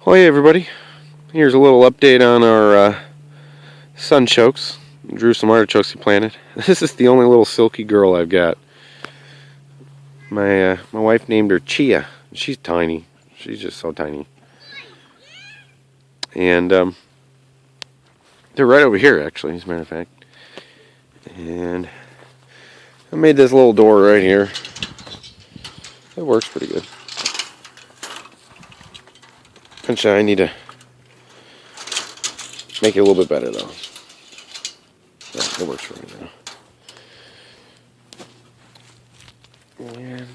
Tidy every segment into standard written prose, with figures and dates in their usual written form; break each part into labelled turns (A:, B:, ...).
A: Well, hey everybody, here's a little update on our sunchokes. Drew some artichokes he planted. This is the only little silky girl I've got. My wife named her Chia. She's tiny. She's just so tiny. And they're right over here, actually, as a matter of fact. And I made this little door right here. It works pretty good. Actually, I need to make it a little bit better, though. Yeah, it works for me now. And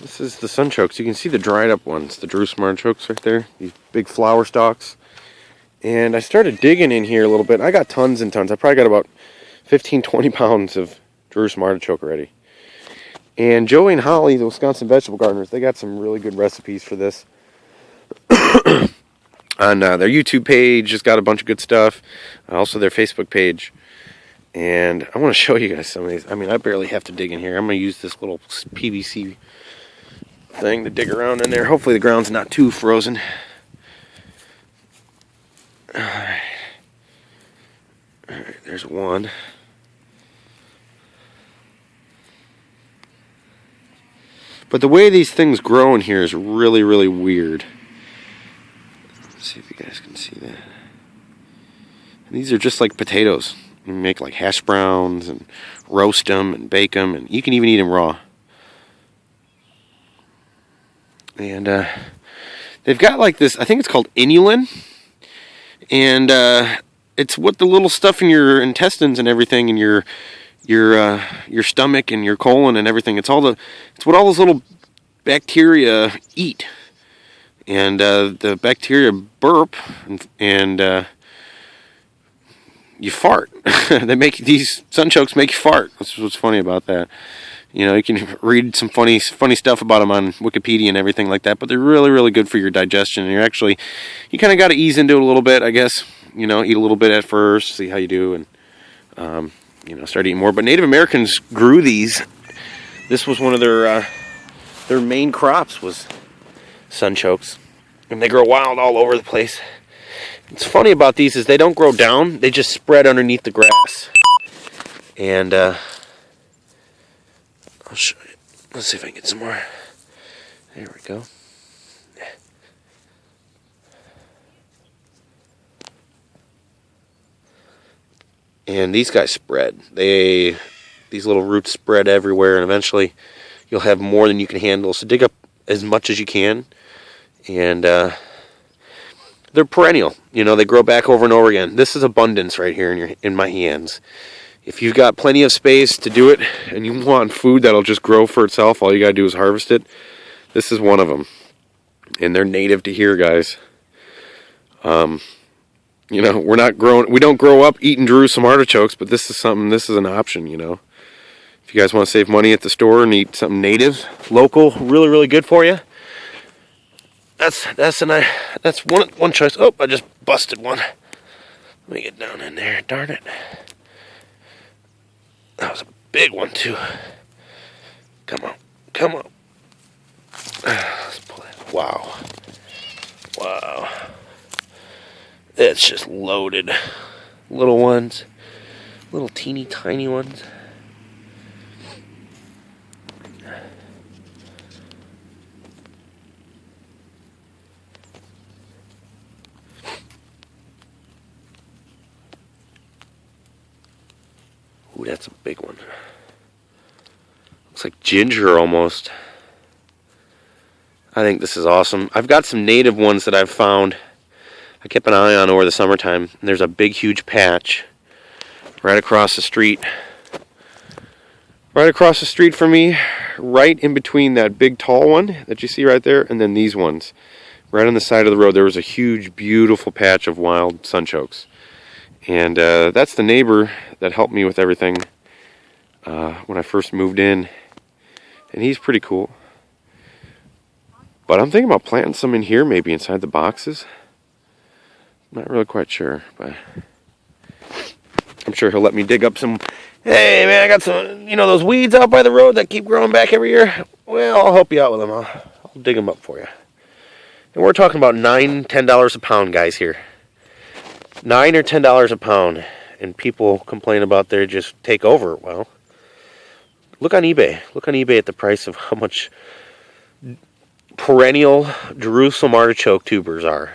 A: this is the sunchokes. You can see the dried up ones, the Jerusalem artichokes right there. These big flower stalks. And I started digging in here a little bit. I got tons and tons. I probably got about 15, 20 pounds of Jerusalem artichoke already. And Joey and Holly, the Wisconsin vegetable gardeners, they got some really good recipes for this. On their YouTube page, it's got a bunch of good stuff. Also their Facebook page. And I want to show you guys some of these. I mean, I barely have to dig in here. I'm going to use this little PVC thing to dig around in there. Hopefully the ground's not too frozen. Alright, there's one. But the way these things grow in here is really, really weird. Let's see if you guys can see that. And these are just like potatoes. You can make like hash browns and roast them and bake them, and you can even eat them raw. And they've got like this, I think it's called inulin. And it's what the little stuff in your intestines and everything, and your stomach and your colon and everything. It's what all those little bacteria eat, and the bacteria burp and you fart. They make these sunchokes make you fart. That's what's funny about that. You know, you can read some funny stuff about them on Wikipedia and everything like that, but they're really, really good for your digestion. And you kind of got to ease into it a little bit, I guess. You know, eat a little bit at first, see how you do, and you know, start eating more. But Native Americans grew these. This was one of their main crops was sunchokes, and they grow wild all over the place. What's funny about these is they don't grow down; they just spread underneath the grass. And I'll show you. Let's see if I can get some more. There we go. And these guys spread. These little roots spread everywhere, and eventually you'll have more than you can handle. So dig up as much as you can. And they're perennial. You know, they grow back over and over again. This is abundance right here in my hands. If you've got plenty of space to do it, and you want food that'll just grow for itself, all you gotta do is harvest it. This is one of them. And they're native to here, guys. You know, we don't grow up eating Jerusalem artichokes, but this is an option, you know. If you guys want to save money at the store and eat something native, local, really, really good for you, that's one choice. Oh, I just busted one. Let me get down in there, darn it. That was a big one, too. Come on. Let's pull it. Wow. It's just loaded. Little ones. Little teeny tiny ones. Ooh, that's a big one. Looks like ginger almost. I think this is awesome. I've got some native ones that I've found. I kept an eye on over the summertime. And there's a big, huge patch right across the street. Right across the street from me, right in between that big, tall one that you see right there, and then these ones. Right on the side of the road, there was a huge, beautiful patch of wild sunchokes. And that's the neighbor that helped me with everything when I first moved in. And he's pretty cool. But I'm thinking about planting some in here, maybe inside the boxes. Not really quite sure, but I'm sure he'll let me dig up some. Hey man, I got some, those weeds out by the road that keep growing back every year. Well, I'll help you out with them. I'll dig them up for you. And we're talking about $9-10 a pound, guys, here. $9 or $10 a pound. And people complain about they just take over. Well, look on eBay. Look on eBay at the price of how much perennial Jerusalem artichoke tubers are.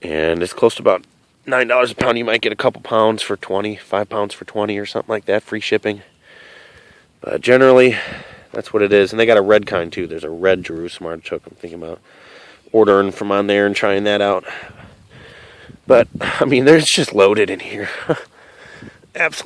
A: And it's close to about $9 a pound. You might get a couple pounds for 20, 5 pounds for 20 or something like that, free shipping. But generally, that's what it is. And they got a red kind too. There's a red Jerusalem artichoke. I'm thinking about ordering from on there and trying that out. But, I mean, there's just loaded in here. Absolutely.